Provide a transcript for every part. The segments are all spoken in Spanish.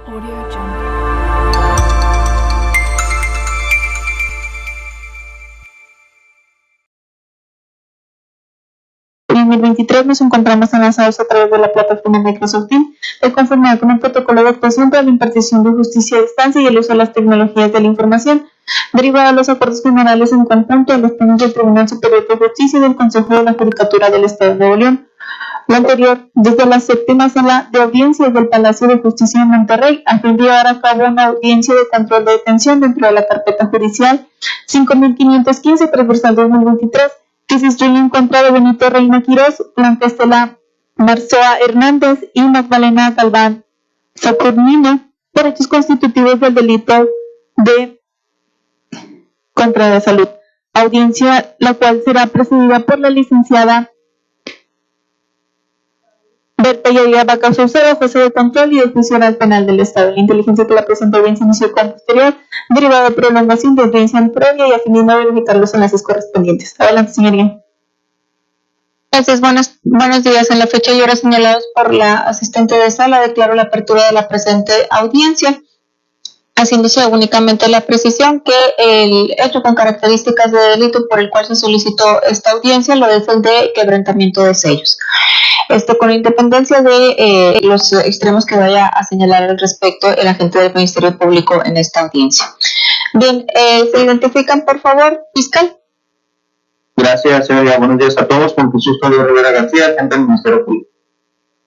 Audio Jungle. En 2023 nos encontramos enlazados a través de la plataforma Microsoft Teams, de conformidad con el protocolo de actuación para la impartición de justicia a distancia y el uso de las tecnologías de la información, derivado de los acuerdos generales en conjunto de los plenos del Tribunal Superior de Justicia y del Consejo de la Judicatura del Estado de Nuevo León. Lo anterior, desde la séptima sala de audiencias del Palacio de Justicia de Monterrey, a fin de llevar a cabo una audiencia de control de detención dentro de la carpeta judicial 5515 transversal 2023, que se instruye en contra de Benito Reina Quirós, Blanca Estela Marzoa Hernández y Magdalena Galván Saturnino por hechos constitutivos del delito de contra la salud. Audiencia la cual será presidida por la licenciada Berta Yadira Vaca Saucedo, jueza de control y de juicio oral penal del Estado. La inteligencia que la presente audiencia inició con posterior, derivada de prolongación de audiencia previa y afiniendo a verificar los enlaces correspondientes. Adelante, señoría. Gracias, buenos días. En la fecha y hora señalados por la asistente de sala, declaro la apertura de la presente audiencia, haciéndose únicamente la precisión que el hecho con características de delito por el cual se solicitó esta audiencia lo es el de quebrantamiento de sellos. Esto con independencia de los extremos que vaya a señalar al respecto el agente del Ministerio Público en esta audiencia. Bien, ¿se identifican, por favor, fiscal? Gracias, señoría. Buenos días a todos. Con Jesús Claudio Rivera García, agente del Ministerio Público.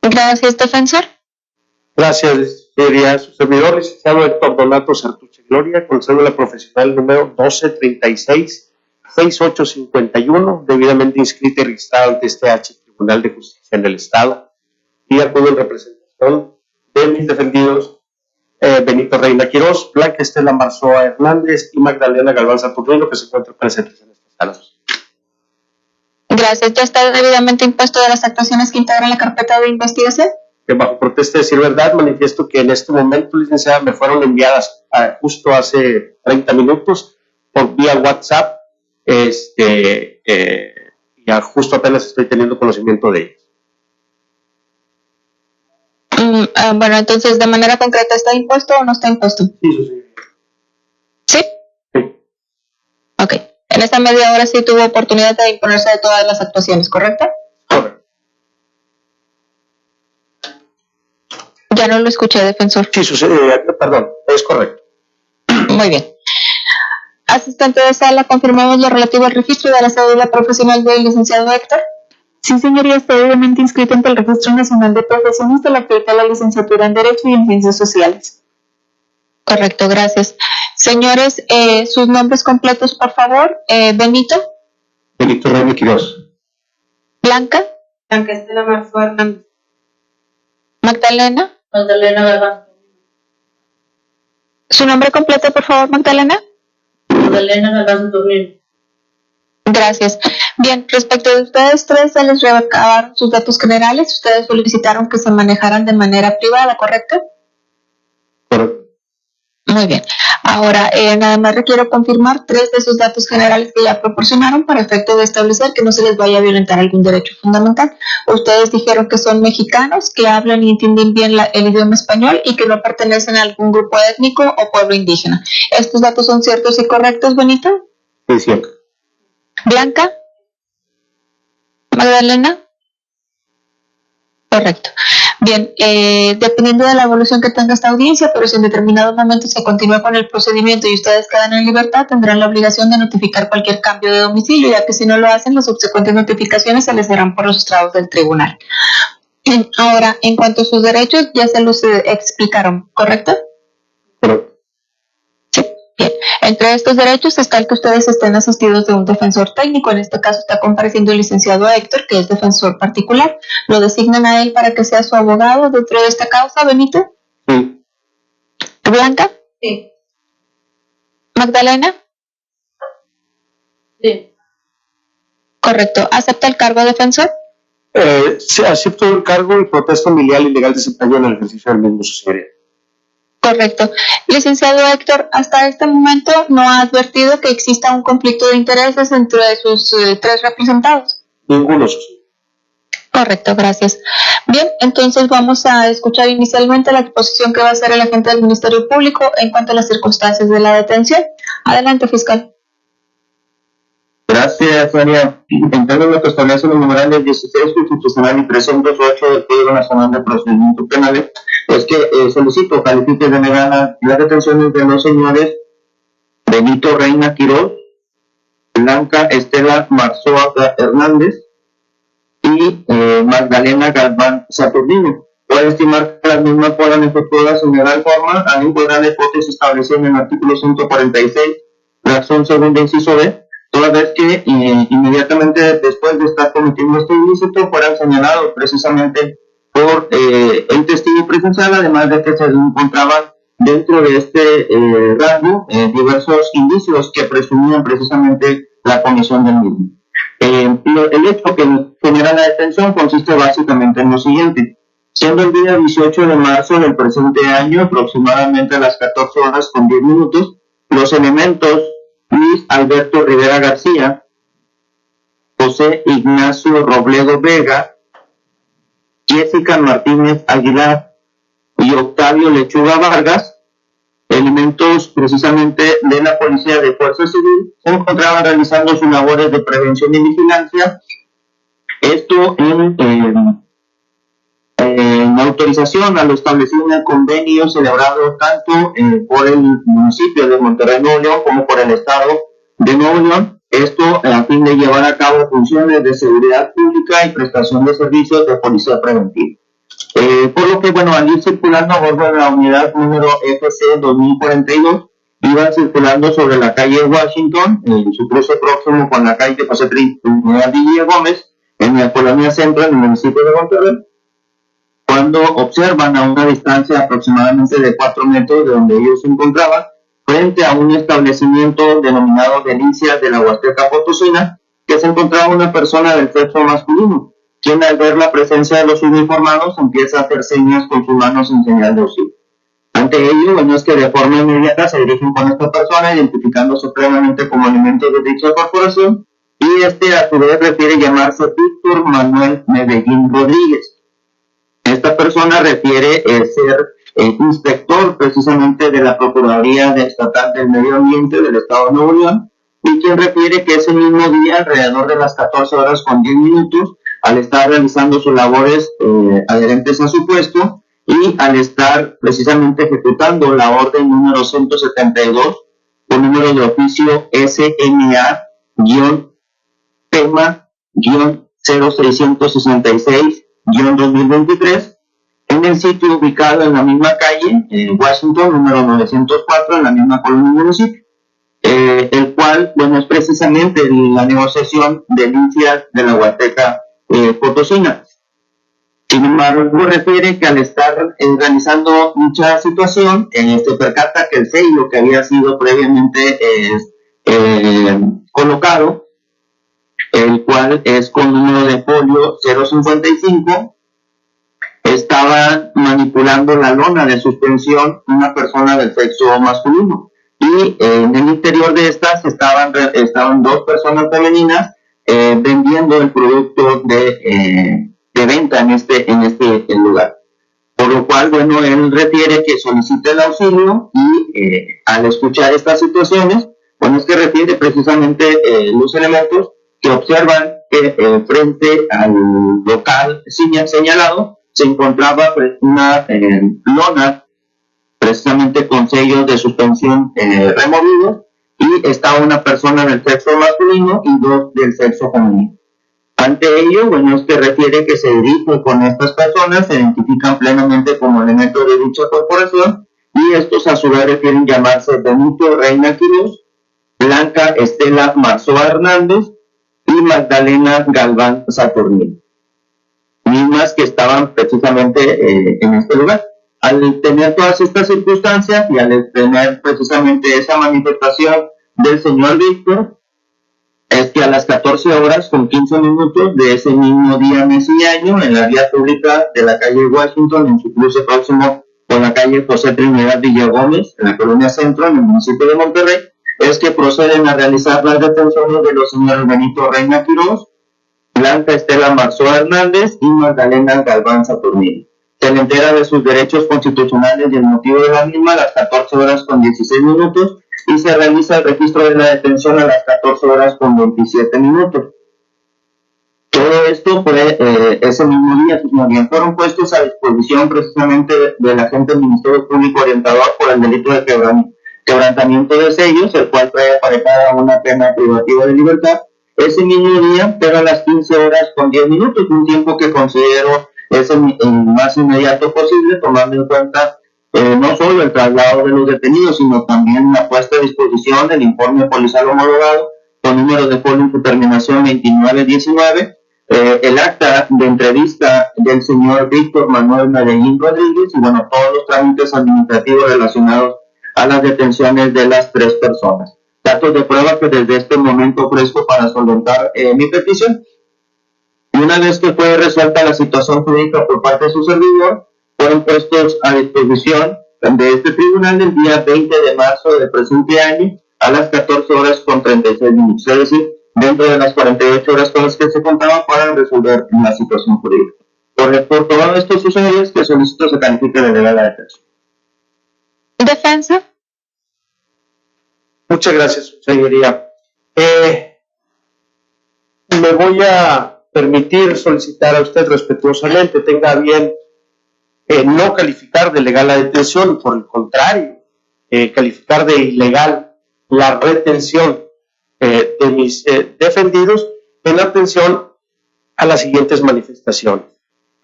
Gracias, defensor. Gracias, señoría. Su servidor, licenciado Héctor Donato Sartuche Gloria, con cédula profesional número 1236-6851, debidamente inscrita y registrada ante este Tribunal de Justicia en el Estado, y acudo en representación de mis defendidos Benito Reina Quirós, Blanca Estela Marzoa Hernández y Magdalena Galván Saturnino, que se encuentran presentes en esta sala. Gracias. ¿Ya está debidamente impuesto de las actuaciones que integran la carpeta de investigación? Bajo protesta de decir verdad, manifiesto que en este momento, licenciada, me fueron enviadas justo hace 30 minutos por vía WhatsApp, ya justo apenas estoy teniendo conocimiento de ellas. Bueno, entonces, ¿de manera concreta está impuesto o no está impuesto? Sí, sí. ¿Sí? Sí. Ok. En esta media hora sí tuvo oportunidad de imponerse de todas las actuaciones, ¿correcto? Correcto. Ya no lo escuché, defensor. Sí, perdón, es correcto. Muy bien. Asistente de sala, confirmamos lo relativo al registro de la cédula profesional del licenciado Héctor. Sí, señoría, está debidamente inscrita ante el Registro Nacional de Profesiones de la que acredita la licenciatura en Derecho y en Ciencias Sociales. Correcto, gracias. Señores, sus nombres completos, por favor. Benito. Benito Reina Quirós. Blanca. Blanca Estela Marzoa Hernández. Magdalena. Magdalena Galván. Su nombre completo, por favor, Magdalena. Magdalena Galván Saturnino. Gracias. Bien, respecto de ustedes tres, se les recabaron sus datos generales. Ustedes solicitaron que se manejaran de manera privada, ¿correcto? Correcto. Muy bien. Ahora, nada más requiero confirmar 3 de sus datos generales que ya proporcionaron para efecto de establecer que no se les vaya a violentar algún derecho fundamental. Ustedes dijeron que son mexicanos, que hablan y entienden bien el idioma español y que no pertenecen a algún grupo étnico o pueblo indígena. ¿Estos datos son ciertos y correctos, Benito? Sí, cierto. ¿Blanca? ¿Magdalena? Correcto. Bien, dependiendo de la evolución que tenga esta audiencia, pero si en determinado momento se continúa con el procedimiento y ustedes quedan en libertad, tendrán la obligación de notificar cualquier cambio de domicilio, ya que si no lo hacen, las subsecuentes notificaciones se les darán por los estrados del tribunal. Ahora, en cuanto a sus derechos, ya se los explicaron, ¿correcto? Correcto. Sí, bien. Entre estos derechos está el que ustedes estén asistidos de un defensor técnico. En este caso está compareciendo el licenciado Héctor, que es defensor particular. Lo designan a él para que sea su abogado dentro de esta causa, Benito. Sí. ¿Blanca? Sí. ¿Magdalena? Sí. Correcto. ¿Acepta el cargo de defensor? Sí, acepto el cargo y protesto mi leal y legal desempeño en el ejercicio del mismo, su señoría. Correcto. Licenciado Héctor, hasta este momento no ha advertido que exista un conflicto de intereses entre sus 3 representados. Ninguno, su señoría. Correcto, gracias. Bien, entonces vamos a escuchar inicialmente la exposición que va a hacer el agente del Ministerio Público en cuanto a las circunstancias de la detención. Adelante, fiscal. Gracias, María. En términos de lo que establecen los numerales 16 constitucional y 308 del Código Nacional de Procedimientos Penales, es que solicito califique de legal las detenciones de los señores Benito Reina Quirós, Blanca Estela Marzoa Hernández y Magdalena Galván Saturnino. Puede estimar que las mismas fueran efectuadas en legal forma, a igualdad de hipótesis establecida en el artículo 146, fracción segunda inciso B, toda vez que inmediatamente después de estar cometiendo este ilícito fueran señalados precisamente por el testigo presencial, además de que se encontraban dentro de este rango diversos indicios que presumían precisamente la comisión del mismo. El hecho que genera la detención consiste básicamente en lo siguiente. Siendo el día 18 de marzo del presente año, aproximadamente a las 14 horas con 10 minutos, los elementos Luis Alberto Rivera García, José Ignacio Robledo Vega, Jessica Martínez Aguilar y Octavio Lechuga Vargas, elementos precisamente de la Policía de Fuerza Civil, se encontraban realizando sus labores de prevención y vigilancia, esto en autorización a lo establecido en el convenio celebrado tanto por el municipio de Monterrey, Nuevo León, como por el estado de Nuevo León, esto a fin de llevar a cabo funciones de seguridad pública y prestación de servicios de policía preventiva. Por lo que, bueno, al ir circulando a bordo de la unidad número FC 2042, iban circulando sobre la calle Washington, en su cruce próximo con la calle José Trinidad Gómez, en la colonia Centro, en el municipio de Monterrey, cuando observan a una distancia aproximadamente de 4 metros de donde ellos se encontraban, frente a un establecimiento denominado Delicias de la Huasteca Potosina, que se encontraba una persona del sexo masculino, quien al ver la presencia de los uniformados empieza a hacer señas con sus manos en señal de auxilio. Ante ello, bueno, es que de forma inmediata se dirigen con esta persona, identificándose previamente como elementos de dicha corporación, y este a su vez refiere llamarse Víctor Manuel Medellín Rodríguez. Esta persona refiere ser inspector precisamente de la Procuraduría Estatal del Medio Ambiente del Estado de Nuevo León, y quien refiere que ese mismo día, alrededor de las 14 horas con 10 minutos, al estar realizando sus labores adherentes a su puesto y al estar precisamente ejecutando la orden número 172 con número de oficio SMA-tema-0666-2023 en el sitio ubicado en la misma calle, Washington, número 904, en la misma colonia y municipio, el cual, bueno, es precisamente la negociación de Delicias de la Huasteca Potosina. Sin embargo, refiere que al estar realizando dicha situación, se percata que el sello que había sido previamente colocado, el cual es con número de folio 055, estaba manipulando la lona de suspensión una persona del sexo masculino. Y en el interior de estas estaban 2 personas femeninas vendiendo el producto de venta en este lugar. Por lo cual, bueno, él refiere que solicita el auxilio y al escuchar estas situaciones, bueno, es que refiere precisamente los elementos que observan que frente al local señalado se encontraba una lona precisamente con sellos de suspensión removidos, y estaba una persona del sexo masculino y 2 del sexo femenino. Ante ello, bueno, es que refiere que se dirige con estas personas, se identifican plenamente como elementos de dicha corporación, y estos a su vez refieren llamarse Benito Reina Quirós, Blanca Estela Marzoa Hernández y Magdalena Galván Saturnino, mismas que estaban precisamente en este lugar. Al tener todas estas circunstancias y al tener precisamente esa manifestación del señor Víctor, es que a las 14 horas con 15 minutos de ese mismo día, mes y año, en la vía pública de la calle Washington, en su cruce próximo con la calle José Trinidad Gómez, en la colonia Centro, en el municipio de Monterrey, es que proceden a realizar las detenciones de los señores Benito Reina Quirós, Blanca Estela Marzó Hernández y Magdalena Galván Saturnino. Se le entera de sus derechos constitucionales y el motivo de la misma a las 14 horas con 16 minutos y se realiza el registro de la detención a las 14 horas con 27 minutos. Todo esto fue ese mismo día, sus señorías. Fueron puestos a disposición precisamente del agente del Ministerio Público Orientador por el delito de quebrantamiento de sellos, el cual trae aparejada una pena privativa de libertad. Ese mismo día, pero a las 15 horas con 10 minutos, un tiempo que considero es el más inmediato posible, tomando en cuenta no solo el traslado de los detenidos, sino también la puesta a disposición del informe policial homologado con número de folio en su terminación 2919, el acta de entrevista del señor Víctor Manuel Medellín Rodríguez y bueno, todos los trámites administrativos relacionados a las detenciones de las 3 personas. Datos de prueba que desde este momento ofrezco para solventar mi petición. Y una vez que fue resuelta la situación jurídica por parte de su servidor, fueron puestos a disposición de este tribunal el día 20 de marzo del presente año a las 14 horas con 36 minutos, es decir, dentro de las 48 horas con las que se contaba para resolver la situación jurídica. Por todo esto sucedido es que solicito se califique de legal a la detención. Defensa. Muchas gracias, señoría. Me voy a permitir solicitar a usted respetuosamente, tenga bien no calificar de legal la detención y por el contrario, calificar de ilegal la retención de mis defendidos en atención a las siguientes manifestaciones.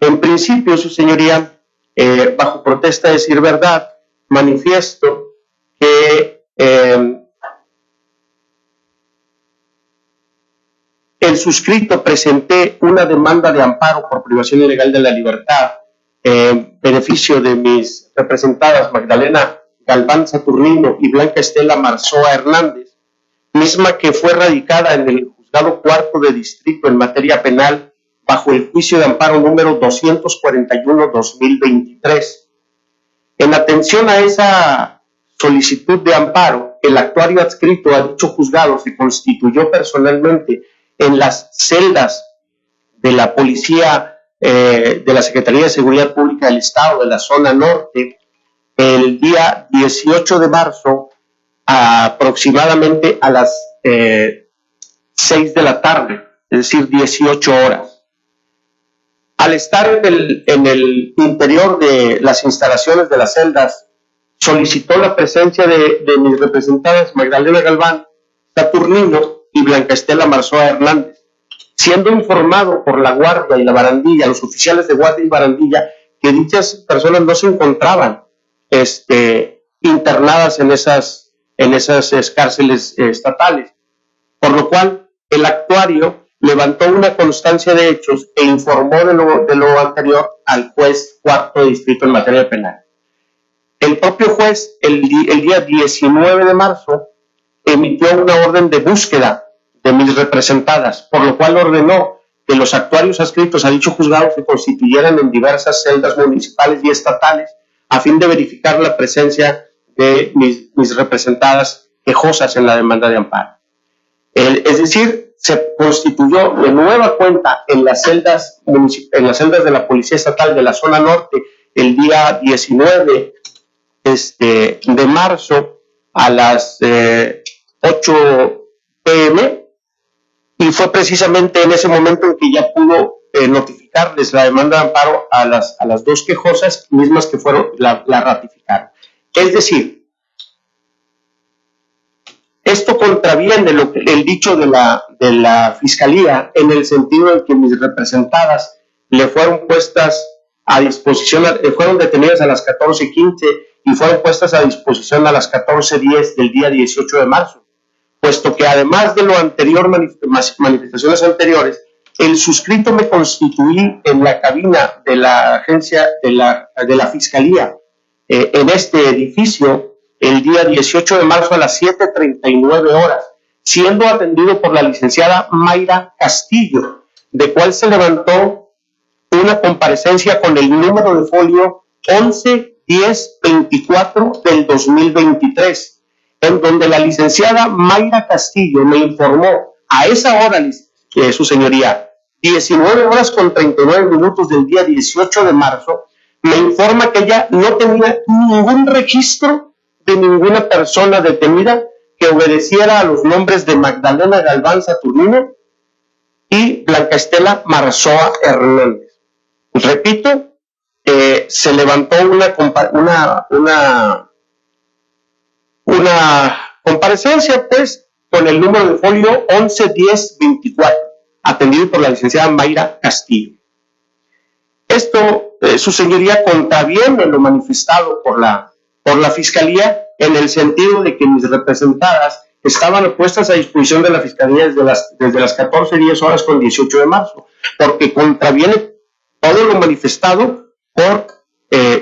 En principio, su señoría, bajo protesta de decir verdad, manifiesto que el suscrito presenté una demanda de amparo por privación ilegal de la libertad en beneficio de mis representadas Magdalena Galván Saturnino y Blanca Estela Marzoa Hernández, misma que fue radicada en el Juzgado Cuarto de Distrito en materia penal bajo el juicio de amparo número 241-2023. En atención a esa solicitud de amparo, el actuario adscrito a dicho juzgado se constituyó personalmente en las celdas de la Policía de la Secretaría de Seguridad Pública del Estado de la zona norte el día 18 de marzo aproximadamente a las 6 de la tarde, es decir, 18 horas. Al estar en el interior de las instalaciones de las celdas, solicitó la presencia de mis representadas Magdalena Galván Saturnino y Blanca Estela Marzoa Hernández, siendo informado por la guardia y la barandilla, los oficiales de guardia y barandilla, que dichas personas no se encontraban internadas en esas cárceles estatales, por lo cual el actuario levantó una constancia de hechos e informó de lo anterior al juez cuarto de distrito en materia penal. El propio juez, el día 19 de marzo, emitió una orden de búsqueda de mis representadas, por lo cual ordenó que los actuarios adscritos a dicho juzgado se constituyeran en diversas celdas municipales y estatales a fin de verificar la presencia de mis representadas quejosas en la demanda de amparo. Es decir, se constituyó de nueva cuenta en las celdas de la Policía Estatal de la zona norte el día 19 de marzo a las 8 p.m., y fue precisamente en ese momento en que ya pudo notificarles la demanda de amparo a las 2 quejosas, mismas que la ratificaron. Es decir, esto contraviene el dicho de la Fiscalía en el sentido en que mis representadas le fueron puestas a disposición, fueron detenidas a las 14:15 y fueron puestas a disposición a las 14:10 del día 18 de marzo. Puesto que además de lo anterior, manifestaciones anteriores, el suscrito me constituí en la cabina de la agencia de la Fiscalía en este edificio el día 18 de marzo a las 7:39 horas, siendo atendido por la licenciada Mayra Castillo, de cual se levantó una comparecencia con el número de folio 11-10-24 del 2023, en donde la licenciada Mayra Castillo me informó a esa hora, su señoría, 19 horas con 39 minutos del día 18 de marzo, me informa que ella no tenía ningún registro de ninguna persona detenida que obedeciera a los nombres de Magdalena Galván Saturnino y Blanca Estela Marzoa Hernández. Pues repito, se levantó una comparecencia, pues, con el número de folio 111024, atendido por la licenciada Mayra Castillo. Esto, su señoría, contraviene lo manifestado por la Fiscalía, en el sentido de que mis representadas estaban puestas a disposición de la Fiscalía desde las 14:10 horas con 18 de marzo, porque contraviene todo lo manifestado por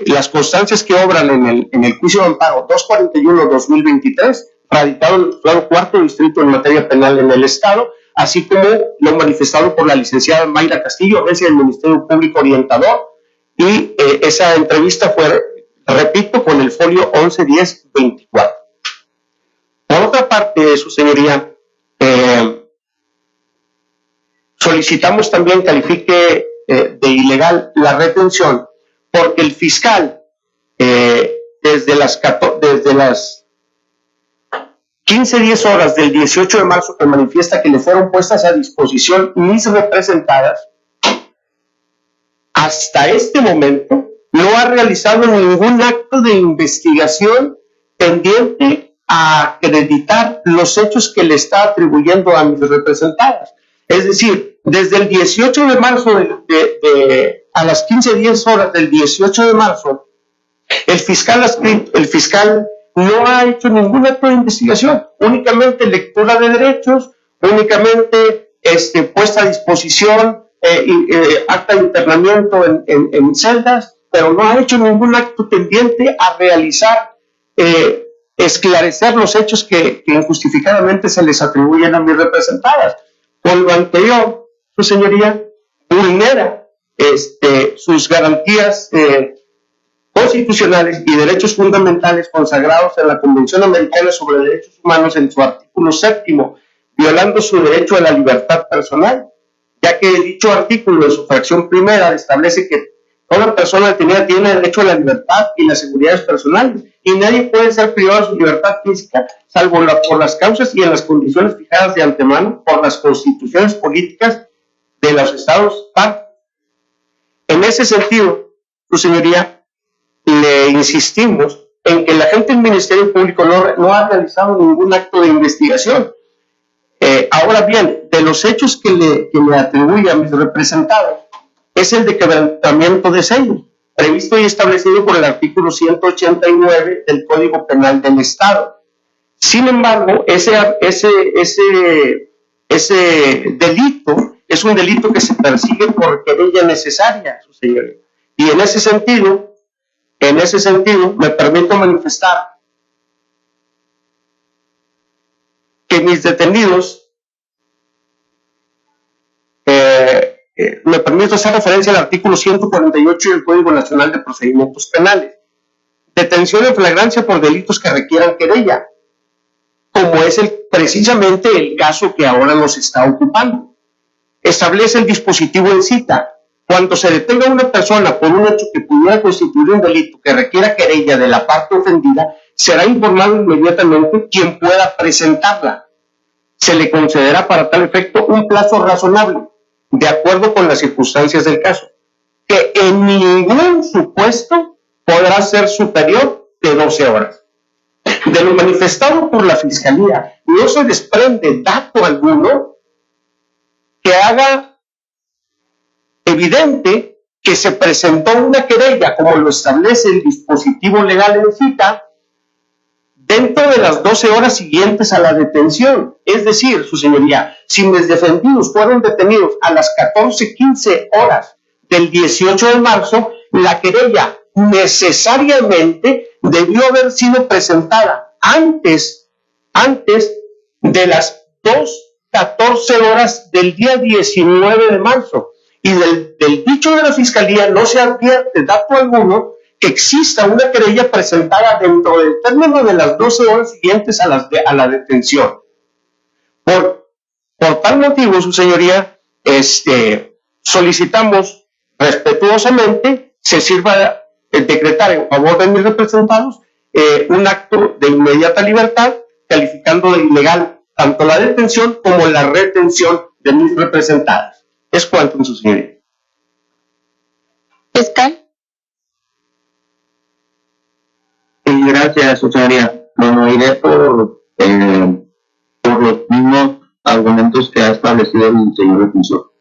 las constancias que obran en el juicio de amparo 241-2023, radicado en el juzgado cuarto distrito en materia penal en el Estado, así como lo manifestado por la licenciada Mayra Castillo, agencia del Ministerio Público Orientador, y esa entrevista fue, repito, con el folio 111024. Por otra parte, su señoría, solicitamos también califique de ilegal la retención, porque el fiscal, desde las 15:10 horas del 18 de marzo, que manifiesta que le fueron puestas a disposición mis representadas, hasta este momento no ha realizado ningún acto de investigación tendiente a acreditar los hechos que le está atribuyendo a mis representadas. Es decir, desde el 18 de marzo a las 15:10 horas del 18 de marzo, el fiscal no ha hecho ningún acto de investigación, únicamente lectura de derechos, únicamente puesta a disposición, acta de internamiento en celdas, pero no ha hecho ningún acto tendiente a realizar, esclarecer los hechos que injustificadamente se les atribuyen a mis representadas. Con lo anterior, su señoría, vulnera sus garantías constitucionales y derechos fundamentales consagrados en la Convención Americana sobre Derechos Humanos en su artículo 7º, violando su derecho a la libertad personal, ya que dicho artículo en su fracción primera establece que toda persona detenida tiene derecho a la libertad y las seguridades personales, y nadie puede ser privado de su libertad física, salvo por las causas y en las condiciones fijadas de antemano por las constituciones políticas de los estados parte. En ese sentido, su señoría, le insistimos en que la gente del Ministerio Público no ha realizado ningún acto de investigación. Ahora bien, de los hechos que le atribuye a mis representados, es el de quebrantamiento de sellos, previsto y establecido por el artículo 189 del Código Penal del Estado. Sin embargo, ese delito es un delito que se persigue por querella necesaria, su señoría. Y en ese sentido, me permito manifestar que mis detenidos, me permito hacer referencia al artículo 148 del Código Nacional de Procedimientos Penales. Detención en flagrancia por delitos que requieran querella, como es precisamente el caso que ahora nos está ocupando. Establece el dispositivo en cita. Cuando se detenga a una persona por un hecho que pudiera constituir un delito que requiera querella de la parte ofendida, será informado inmediatamente quien pueda presentarla. Se le concederá para tal efecto un plazo razonable, de acuerdo con las circunstancias del caso, que en ningún supuesto podrá ser superior de 12 horas. De lo manifestado por la Fiscalía, no se desprende dato alguno que haga evidente que se presentó una querella, como lo establece el dispositivo legal en cita, dentro de las 12 horas siguientes a la detención. Es decir, su señoría, si mis defendidos fueron detenidos a las 14:15 horas del 18 de marzo, la querella necesariamente debió haber sido presentada antes de las 2:14 horas del día 19 de marzo. Y del dicho de la Fiscalía no se advierte dato alguno que exista una querella presentada dentro del término de las 12 horas siguientes a la detención. Por tal motivo, su señoría, solicitamos respetuosamente se sirva decretar en favor de mis representados un acto de inmediata libertad, calificando de ilegal tanto la detención como la retención de mis representados. Es cuanto en su señoría. Fiscal. Sí, gracias, su señoría. Bueno, iré por los mismos argumentos que ha establecido el señor defensor.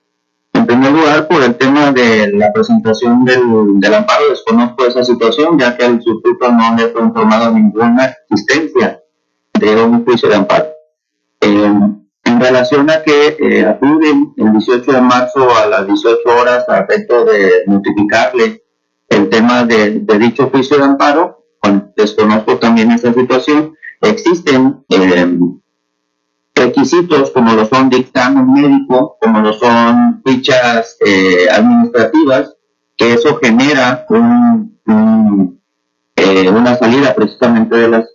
En primer lugar, por el tema de la presentación del amparo, desconozco esa situación, ya que al sustituto no le fue informado ninguna existencia de un juicio de amparo. En relación a que acuden el 18 de marzo a las 18 horas a efecto de notificarle el tema de dicho juicio de amparo, desconozco también esa situación. Existen requisitos como lo son dictamen médico, como lo son fichas administrativas, que eso genera una salida precisamente de las,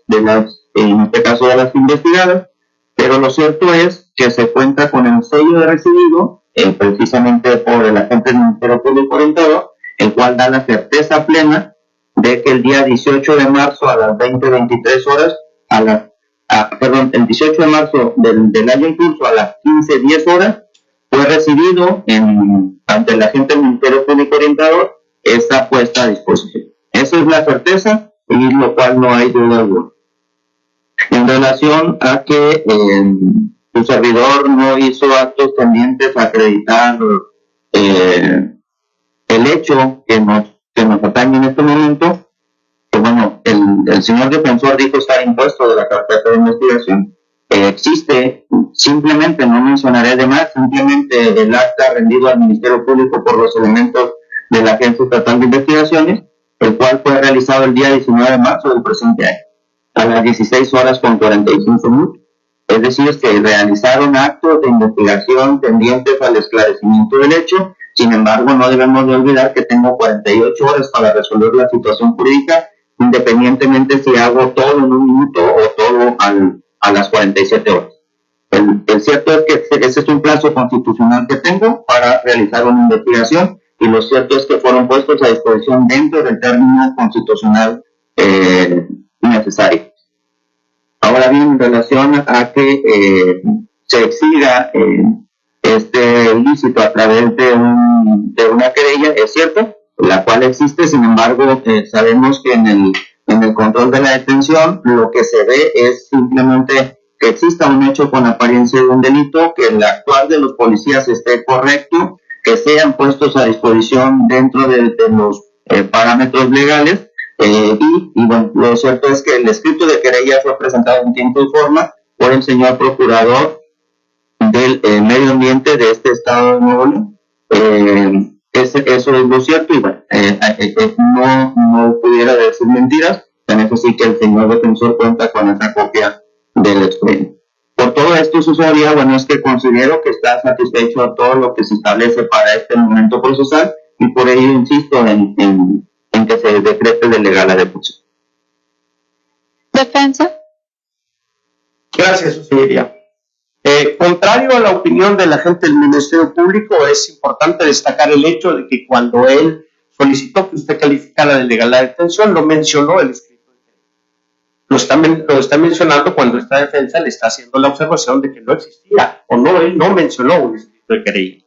en este caso de las investigadas, pero lo cierto es que se cuenta con el sello de recibido, precisamente por el agente del Ministerio Público Orientador, el cual da la certeza plena de que el día 18 de marzo a las 20:23 horas, el 18 de marzo del año en curso a las 15:10 horas, fue recibido ante el agente del Ministerio Público Orientador esta puesta a disposición. Esa es la certeza, y lo cual no hay duda alguna. En relación a que su servidor no hizo actos tendientes a acreditar el hecho que nos atañe en este momento, pues bueno, el señor defensor dijo estar impuesto de la carpeta de investigación. Existe, simplemente no mencionaré de más, simplemente el acta rendido al Ministerio Público por los elementos de la Agencia Estatal de Investigaciones, el cual fue realizado el día 19 de marzo del presente año, a las 16:45. Es decir, se realizaron actos de investigación tendientes al esclarecimiento del hecho. Sin embargo, no debemos de olvidar que tengo 48 horas para resolver la situación jurídica, independientemente si hago todo en un minuto o todo a las 47 horas. El cierto es que ese es un plazo constitucional que tengo para realizar una investigación, y lo cierto es que fueron puestos a disposición dentro del término constitucional necesario. Ahora bien, en relación a que se exija este ilícito a través de una querella, es cierto, la cual existe. Sin embargo, sabemos que en el control de la detención lo que se ve es simplemente que exista un hecho con apariencia de un delito, que el actuar de los policías esté correcto, que sean puestos a disposición dentro de los parámetros legales. Y bueno, lo cierto es que el escrito de querella fue presentado en tiempo y forma por el señor procurador del medio ambiente de este estado de Nuevo León. Eso es lo cierto, y bueno, no pudiera decir mentiras, tan es así que el señor defensor cuenta con esa copia del expediente. Por todo esto, su señoría, bueno, es que considero que está satisfecho a todo lo que se establece para este momento procesal, y por ello insisto en que se decrete de legal la detención. Defensa. Gracias, su señoría. Contrario a la opinión del agente del Ministerio Público, es importante destacar el hecho de que cuando él solicitó que usted calificara de legal la detención, lo mencionó el escrito de querella. Lo está mencionando cuando esta defensa le está haciendo la observación de que no existía, o no, él no mencionó un escrito de querella.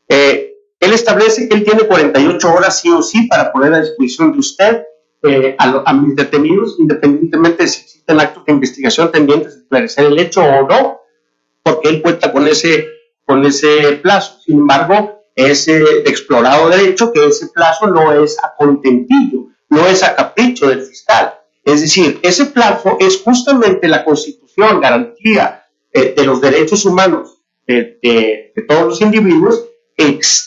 Él establece que él tiene 48 horas sí o sí para poner a disposición de usted a mis detenidos, independientemente de si existen actos de investigación tendientes a esclarecer el hecho o no, porque él cuenta con ese plazo. Sin embargo, es explorado derecho que ese plazo no es a contentillo, no es a capricho del fiscal. Es decir, ese plazo es justamente la Constitución, garantía de los derechos humanos de todos los individuos.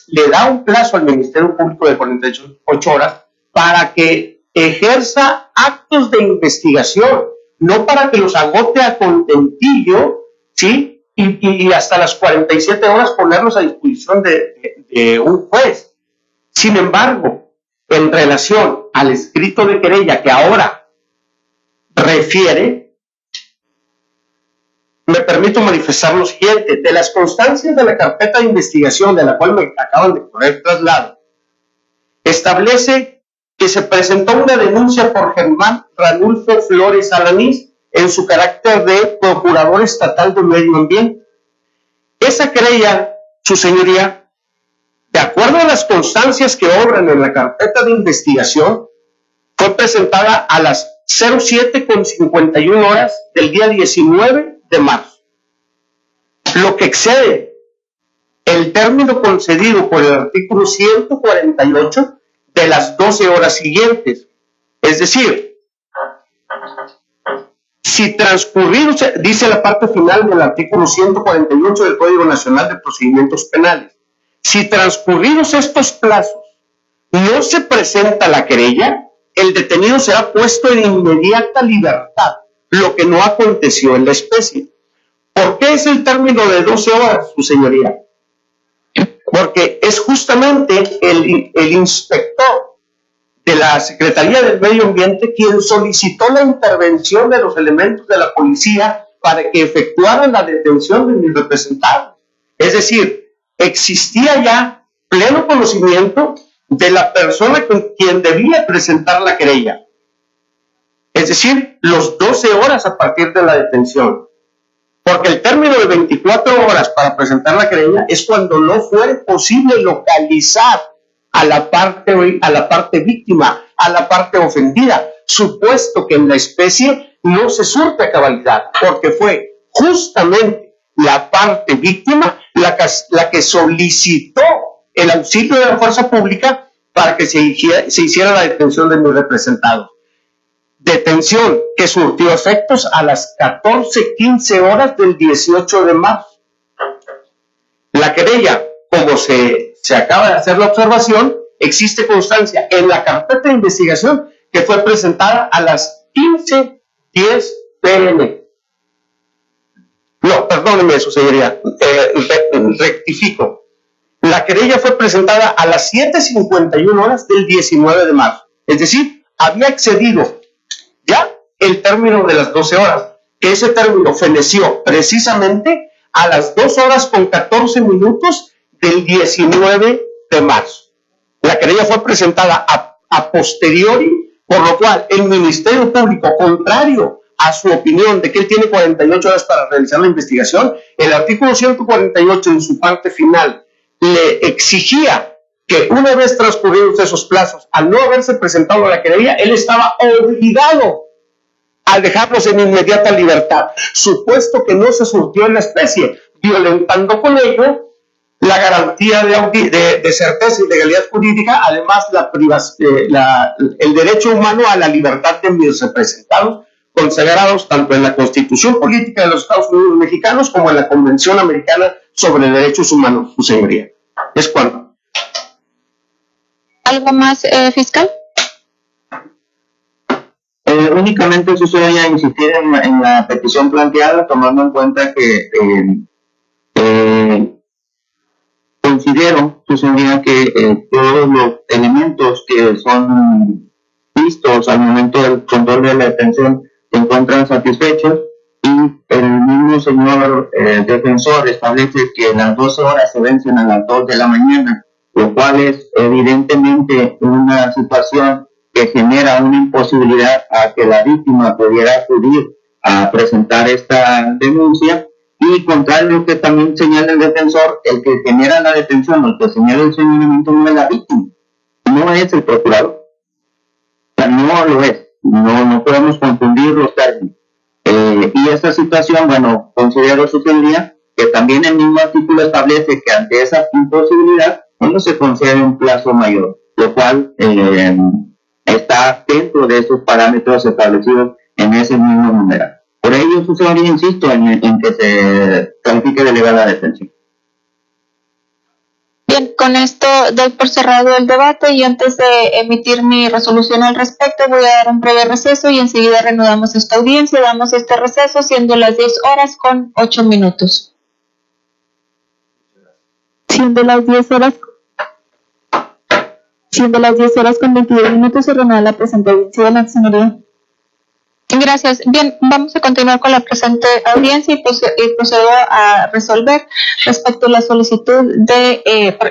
Le da un plazo al Ministerio Público de 48 horas para que ejerza actos de investigación, no para que los agote a contentillo, ¿sí? Y hasta las 47 horas ponerlos a disposición de un juez. Sin embargo, en relación al escrito de querella que ahora refiere, me permito manifestar lo siguiente. De las constancias de la carpeta de investigación de la cual me acaban de poner traslado, establece que se presentó una denuncia por Germán Ranulfo Flores Alanís en su carácter de Procurador Estatal de Medio Ambiente. Esa querella, su señoría, de acuerdo a las constancias que obran en la carpeta de investigación, fue presentada a las 07:51 horas del día 19 de marzo, lo que excede el término concedido por el artículo 148 de las 12 horas siguientes. Es decir, si transcurridos, dice la parte final del artículo 148 del Código Nacional de Procedimientos Penales, si transcurridos estos plazos no se presenta la querella, el detenido será puesto en inmediata libertad, lo que no aconteció en la especie. ¿Por qué es el término de 12 horas, su señoría? Porque es justamente el inspector de la Secretaría del Medio Ambiente quien solicitó la intervención de los elementos de la policía para que efectuaran la detención de mis representados. Es decir, existía ya pleno conocimiento de la persona con quien debía presentar la querella. Es decir, los 12 horas a partir de la detención. Porque el término de 24 horas para presentar la querella es cuando no fue posible localizar a la parte víctima, a la parte ofendida, supuesto que en la especie no se surte a cabalidad, porque fue justamente la parte víctima la que solicitó el auxilio de la fuerza pública para que se hiciera la detención de mis representados. Detención que surtió efectos a las 14:15 horas del 18 de marzo. La querella, como se acaba de hacer la observación, existe constancia en la carpeta de investigación que fue presentada a las 15:10 p.m. No, perdóneme, su señoría, rectifico. La querella fue presentada a las 7:51 horas del 19 de marzo. Es decir, había excedido ya el término de las 12 horas, que ese término feneció precisamente a las 2 horas con 14 minutos del 19 de marzo. La querella fue presentada a posteriori, por lo cual el Ministerio Público, contrario a su opinión de que él tiene 48 horas para realizar la investigación, el artículo 148 en su parte final le exigía que una vez transcurridos esos plazos, al no haberse presentado la querella, él estaba obligado a dejarlos en inmediata libertad, supuesto que no se surtió en la especie, violentando con ello la garantía de certeza y legalidad jurídica, además el derecho humano a la libertad de mis representados, consagrados tanto en la Constitución Política de los Estados Unidos Mexicanos como en la Convención Americana sobre Derechos Humanos, su señoría. Es cuanto. ¿Algo más, fiscal? Únicamente eso voy a insistir en la petición planteada, tomando en cuenta que considero, su señoría, que todos los elementos que son vistos al momento del control de la detención se encuentran satisfechos y el mismo señor defensor establece que las 12 horas se vencen a las 2 de la mañana, lo cual es evidentemente una situación que genera una imposibilidad a que la víctima pudiera acudir a presentar esta denuncia. Y contrario a lo que también señala el defensor, el que genera la detención o el que señala el señalamiento no es la víctima, no es el procurador. O sea, no lo es. No podemos confundir los términos. Y esta situación, bueno, considero, su señoría, que también el mismo artículo establece que ante esa imposibilidad no se concede un plazo mayor, lo cual está dentro de esos parámetros establecidos en ese mismo numeral. Por ello, su señoría, insisto en que se califique de legal la detención. Bien, con esto doy por cerrado el debate y antes de emitir mi resolución al respecto voy a dar un breve receso y enseguida reanudamos esta audiencia. Damos este receso siendo las 10 horas con 8 minutos. Siendo las 10 horas con 22 minutos se reanuda la presente audiencia de la señoría. Gracias. Bien, vamos a continuar con la presente audiencia y procedo a resolver respecto a la solicitud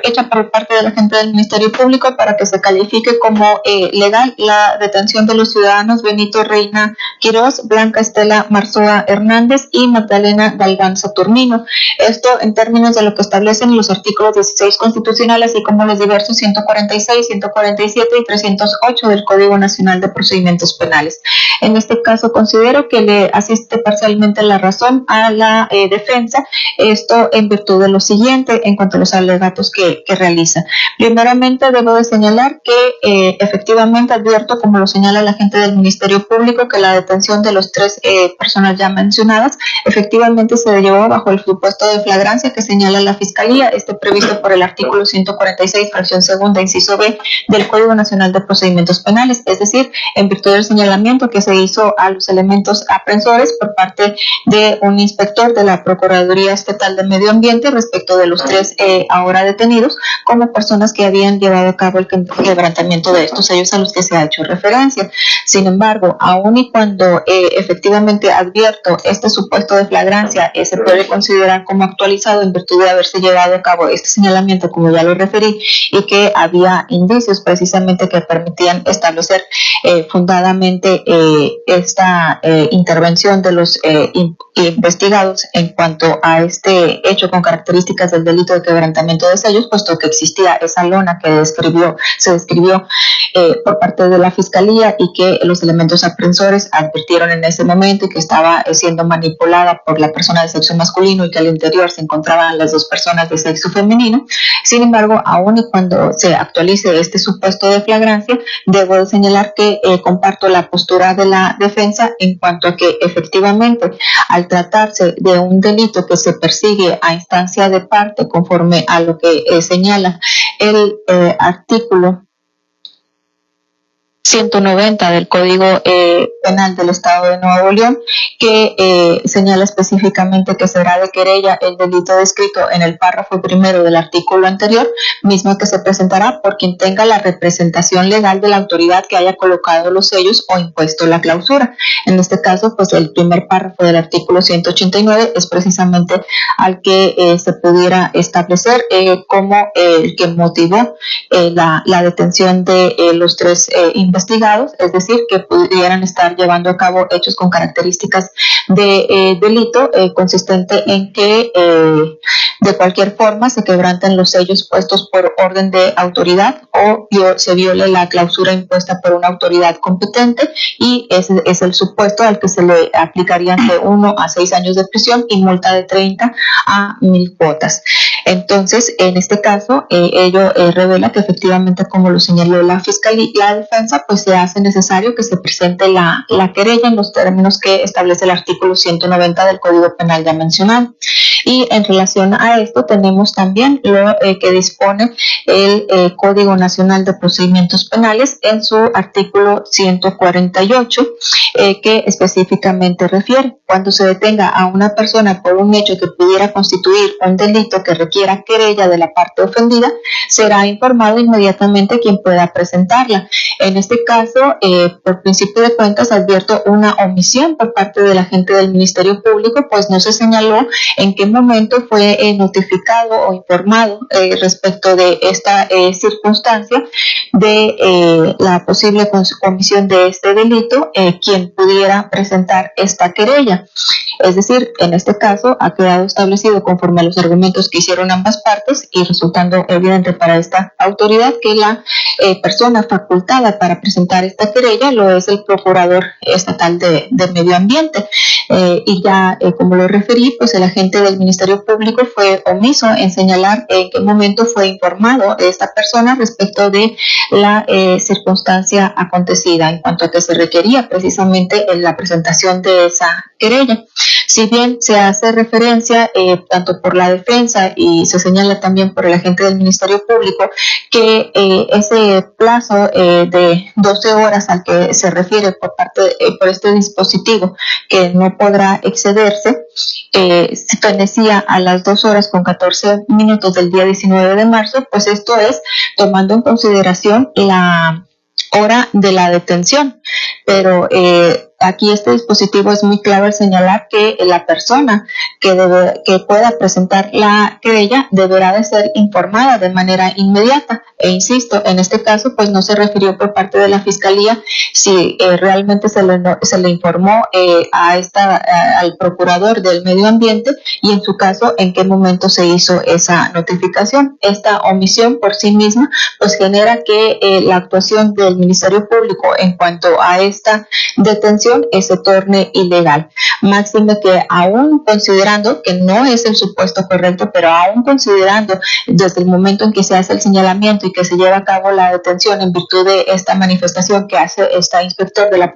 hecha por parte del agente del Ministerio Público para que se califique como legal la detención de los ciudadanos Benito Reina Quirós, Blanca Estela Marzoa Hernández y Magdalena Galván Saturnino. Esto en términos de lo que establecen los artículos 16 constitucionales, así como los diversos 146, 147 y 308 del Código Nacional de Procedimientos Penales. En este caso considero que le asiste parcialmente la razón a la defensa, esto en virtud de lo siguiente en cuanto a los alegatos que realiza. Primeramente debo de señalar que efectivamente advierto, como lo señala el agente del Ministerio Público, que la detención de los tres personas ya mencionadas efectivamente se llevó bajo el supuesto de flagrancia que señala la Fiscalía, previsto por el artículo 146, fracción segunda, inciso B del Código Nacional de Procedimientos Penales, es decir, en virtud del señalamiento que se hizo a los elementos aprensores por parte de un inspector de la Procuraduría Estatal de Medio Ambiente respecto de los tres ahora detenidos como personas que habían llevado a cabo el quebrantamiento de estos sellos a los que se ha hecho referencia. Sin embargo, aun y cuando efectivamente advierto este supuesto de flagrancia, se puede considerar como actualizado en virtud de haberse llevado a cabo este señalamiento, como ya lo referí, y que había indicios precisamente que permitían establecer fundadamente esta intervención de los investigados en cuanto a este hecho con características del delito de quebrantamiento de sellos, puesto que existía esa lona que se describió por parte de la Fiscalía y que los elementos aprensores advirtieron en ese momento y que estaba siendo manipulada por la persona de sexo masculino y que al interior se encontraban las dos personas de sexo femenino. Sin embargo, aun y cuando se actualice este supuesto de flagrancia, debo de señalar que comparto la postura de la defensa en cuanto a que efectivamente al tratarse de un delito que se persigue a instancia de parte conforme a lo que señala el artículo 190 del Código Penal del Estado de Nuevo León, que señala específicamente que será de querella el delito descrito en el párrafo primero del artículo anterior, mismo que se presentará por quien tenga la representación legal de la autoridad que haya colocado los sellos o impuesto la clausura. En este caso, pues el primer párrafo del artículo 189 es precisamente al que se pudiera establecer como el que motivó la detención de los tres investigados, es decir, que pudieran estar llevando a cabo hechos con características de delito consistente en que de cualquier forma se quebranten los sellos puestos por orden de autoridad o se viole la clausura impuesta por una autoridad competente, y ese es el supuesto al que se le aplicarían de 1 a 6 años de prisión y multa de 30 a 1,000 cuotas. Entonces, en este caso, ello revela que efectivamente, como lo señaló la Fiscalía, la defensa, pues se hace necesario que se presente la querella en los términos que establece el artículo 190 del Código Penal ya mencionado. Y en relación a esto tenemos también lo que dispone el Código Nacional de Procedimientos Penales en su artículo 148, que específicamente refiere: cuando se detenga a una persona por un hecho que pudiera constituir un delito que requiera querella de la parte ofendida, será informado inmediatamente quien pueda presentarla. En este caso, por principio de cuentas, advierto una omisión por parte del agente del Ministerio Público, pues no se señaló en qué momento fue notificado o informado respecto de esta circunstancia de la posible comisión de este delito, quien pudiera presentar esta querella. Es decir, en este caso ha quedado establecido conforme a los argumentos que hicieron ambas partes y resultando evidente para esta autoridad que la persona facultada para presentar esta querella lo es el Procurador Estatal de Medio Ambiente. Y ya, como lo referí, pues el agente del Ministerio Público fue omiso en señalar en qué momento fue informado esta persona respecto de la circunstancia acontecida, en cuanto a que se requería precisamente en la presentación de esa querella. Si bien se hace referencia tanto por la defensa y se señala también por el agente del Ministerio Público que ese plazo de 12 horas al que se refiere por este dispositivo, que no podrá excederse, se pertenecía a las 2 horas con 14 minutos del día 19 de marzo, pues esto es tomando en consideración la hora de la detención, pero aquí este dispositivo es muy claro al señalar que la persona que pueda presentar la querella deberá de ser informada de manera inmediata. E insisto, en este caso pues no se refirió por parte de la Fiscalía si realmente se le informó al procurador del medio ambiente y en su caso en qué momento se hizo esa notificación. Esta omisión por sí misma pues genera que la actuación del Ministerio Público en cuanto a esta detención se torne ilegal. Máxime que aún considerando que no es el supuesto correcto, pero aún considerando desde el momento en que se hace el señalamiento y que se lleva a cabo la detención en virtud de esta manifestación que hace este inspector de la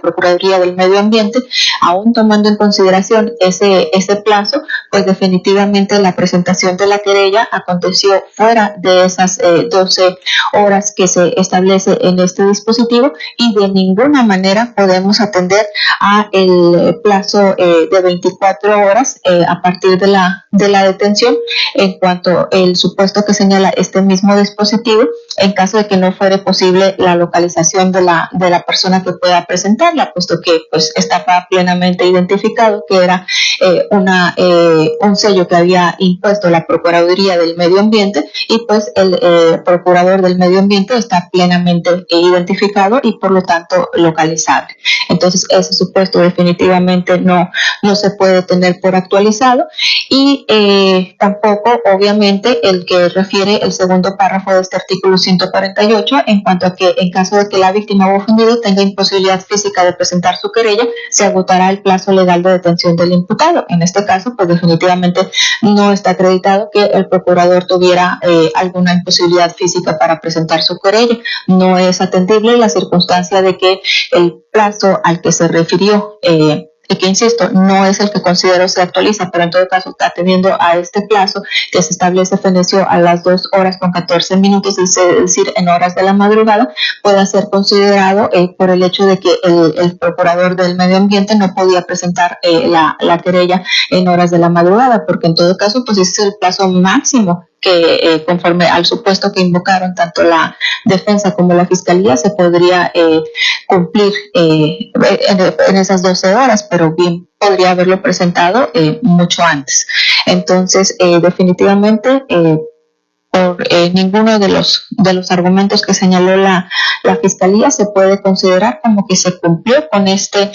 Procuraduría del Medio Ambiente, aún tomando en consideración ese plazo, pues definitivamente la presentación de la querella aconteció fuera de esas 12 horas que se establece en este dispositivo y de ninguna manera podemos atender a el plazo de 24 horas a partir de la detención en cuanto el supuesto que señala este mismo dispositivo en caso de que no fuere posible la localización de la persona que pueda presentarla, puesto que pues estaba plenamente identificado que era un sello que había impuesto la Procuraduría del Medio Ambiente y pues el Procurador del Medio Ambiente está plenamente identificado y por lo tanto localizable. Entonces ese supuesto definitivamente no se puede tener por actualizado y tampoco obviamente el que refiere el segundo párrafo de este artículo 148 en cuanto a que en caso de que la víctima o ofendido tenga imposibilidad física de presentar su querella, se agotará el plazo legal de detención del imputado. En este caso, pues definitivamente no está acreditado que el procurador tuviera alguna imposibilidad física para presentar su querella. No es atendible la circunstancia de que el plazo al que se refirió y que insisto, no es el que considero se actualiza, pero en todo caso atendiendo a este plazo que se establece feneció a las 2 horas con 14 minutos, es decir, en horas de la madrugada, pueda ser considerado por el hecho de que el procurador del medio ambiente no podía presentar la querella en horas de la madrugada, porque en todo caso, pues ese es el plazo máximo que conforme al supuesto que invocaron tanto la defensa como la fiscalía se podría cumplir en esas 12 horas, pero bien podría haberlo presentado mucho antes. Entonces, definitivamente, por ninguno de los argumentos que señaló la Fiscalía se puede considerar como que se cumplió con este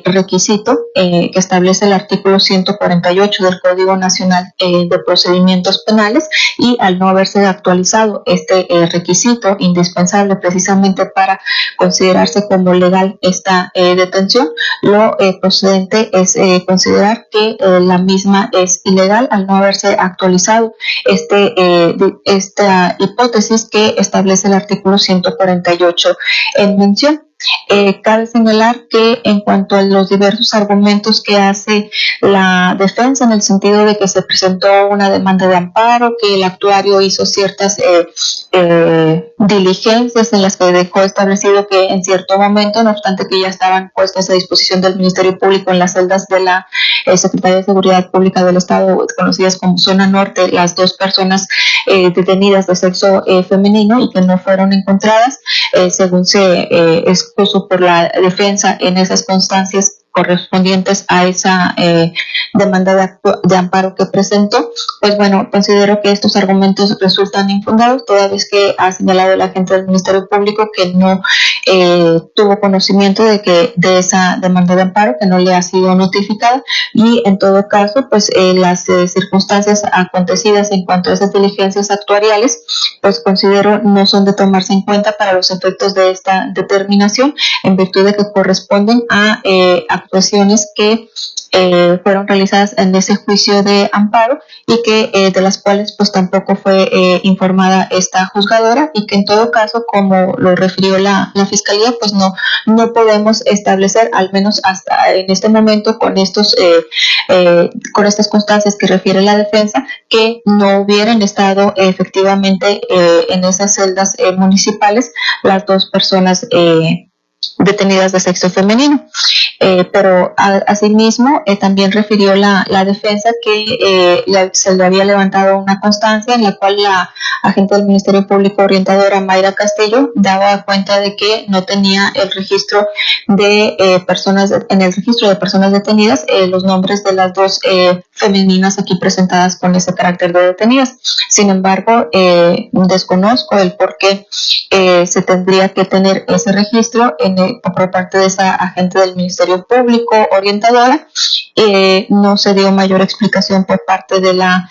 requisito que establece el artículo 148 del Código Nacional de Procedimientos Penales y al no haberse actualizado este requisito indispensable precisamente para considerarse como legal esta detención, lo procedente es considerar que la misma es ilegal al no haberse actualizado esta hipótesis que establece el artículo 148 en mención. Cabe señalar que en cuanto a los diversos argumentos que hace la defensa en el sentido de que se presentó una demanda de amparo, que el actuario hizo ciertas diligencias en las que dejó establecido que en cierto momento, no obstante que ya estaban puestas a disposición del Ministerio Público en las celdas de la Secretaría de Seguridad Pública del Estado, conocidas como Zona Norte, las 2 personas detenidas de sexo femenino y que no fueron encontradas, según se expuso por la defensa en esas constancias correspondientes a esa demanda de amparo que presentó, pues bueno, considero que estos argumentos resultan infundados, toda vez que ha señalado el agente del Ministerio Público que no tuvo conocimiento de esa demanda de amparo, que no le ha sido notificada, y en todo caso, pues las circunstancias acontecidas en cuanto a esas diligencias actuariales, pues considero no son de tomarse en cuenta para los efectos de esta determinación, en virtud de que corresponden a actuaciones que fueron realizadas en ese juicio de amparo y que de las cuales pues tampoco fue informada esta juzgadora, y que en todo caso, como lo refirió la Fiscalía, pues no podemos establecer, al menos hasta en este momento, con estas constancias que refiere la defensa, que no hubieran estado efectivamente en esas celdas municipales las 2 personas detenidas de sexo femenino. pero asimismo también refirió la defensa que se le había levantado una constancia en la cual la agente del Ministerio Público orientadora Mayra Castillo daba cuenta de que no tenía el registro de personas, en el registro de personas detenidas, los nombres de las dos femeninas aquí presentadas con ese carácter de detenidas. Sin embargo, desconozco el por qué se tendría que tener ese registro por parte de esa agente del Ministerio Público orientadora. No se dio mayor explicación por parte de la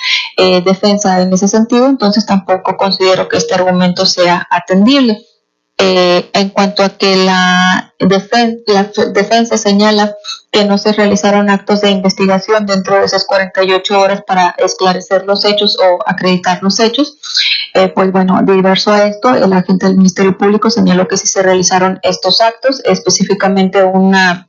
defensa en ese sentido, entonces tampoco considero que este argumento sea atendible. En cuanto a que la defensa señala que no se realizaron actos de investigación dentro de esas 48 horas para esclarecer los hechos o acreditar los hechos, pues bueno, diverso a esto, el agente del Ministerio Público señaló que sí se realizaron estos actos, específicamente una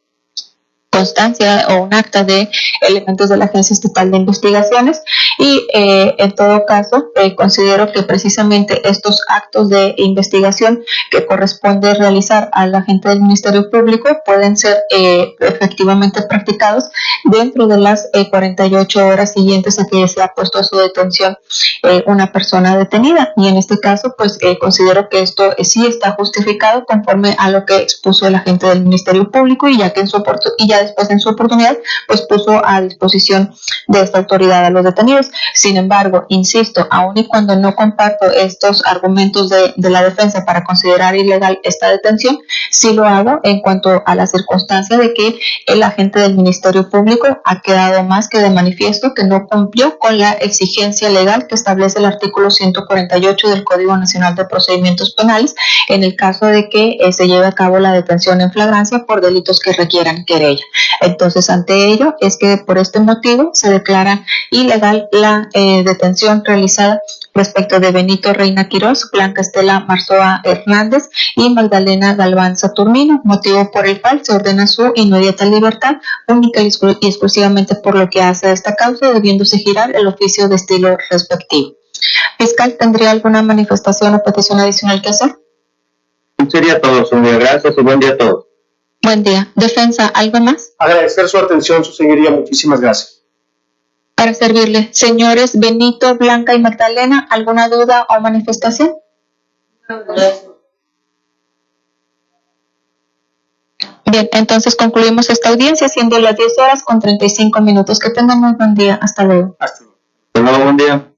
constancia o un acta de elementos de la Agencia Estatal de Investigaciones y en todo caso considero que precisamente estos actos de investigación que corresponde realizar al agente del Ministerio Público pueden ser efectivamente practicados dentro de las 48 horas siguientes a que se ha puesto a su detención una persona detenida, y en este caso pues considero que esto sí está justificado conforme a lo que expuso el agente del Ministerio Público, y ya que después en su oportunidad pues puso a disposición de esta autoridad a los detenidos. Sin embargo, insisto, aun y cuando no comparto estos argumentos de la defensa para considerar ilegal esta detención, sí lo hago en cuanto a la circunstancia de que el agente del Ministerio Público ha quedado más que de manifiesto que no cumplió con la exigencia legal que establece el artículo 148 del Código Nacional de Procedimientos Penales en el caso de que se lleve a cabo la detención en flagrancia por delitos que requieran querella. Entonces, ante ello es que por este motivo se declara ilegal la detención realizada respecto de Benito Reina Quirós, Blanca Estela Marzoa Hernández y Magdalena Galván Saturnino, motivo por el cual se ordena su inmediata libertad, única y exclusivamente por lo que hace a esta causa, debiéndose girar el oficio de estilo respectivo. Fiscal, ¿tendría alguna manifestación o petición adicional que hacer? Sería todo, señor. Gracias y buen día a todos. Buen día. Defensa, ¿algo más? Agradecer su atención, su señoría. Muchísimas gracias. Para servirle. Señores Benito, Blanca y Magdalena, ¿alguna duda o manifestación? Bien, entonces concluimos esta audiencia siendo las 10 horas con 35 minutos. Que tengan muy buen día. Hasta luego. Hasta luego. Hasta luego, buen día.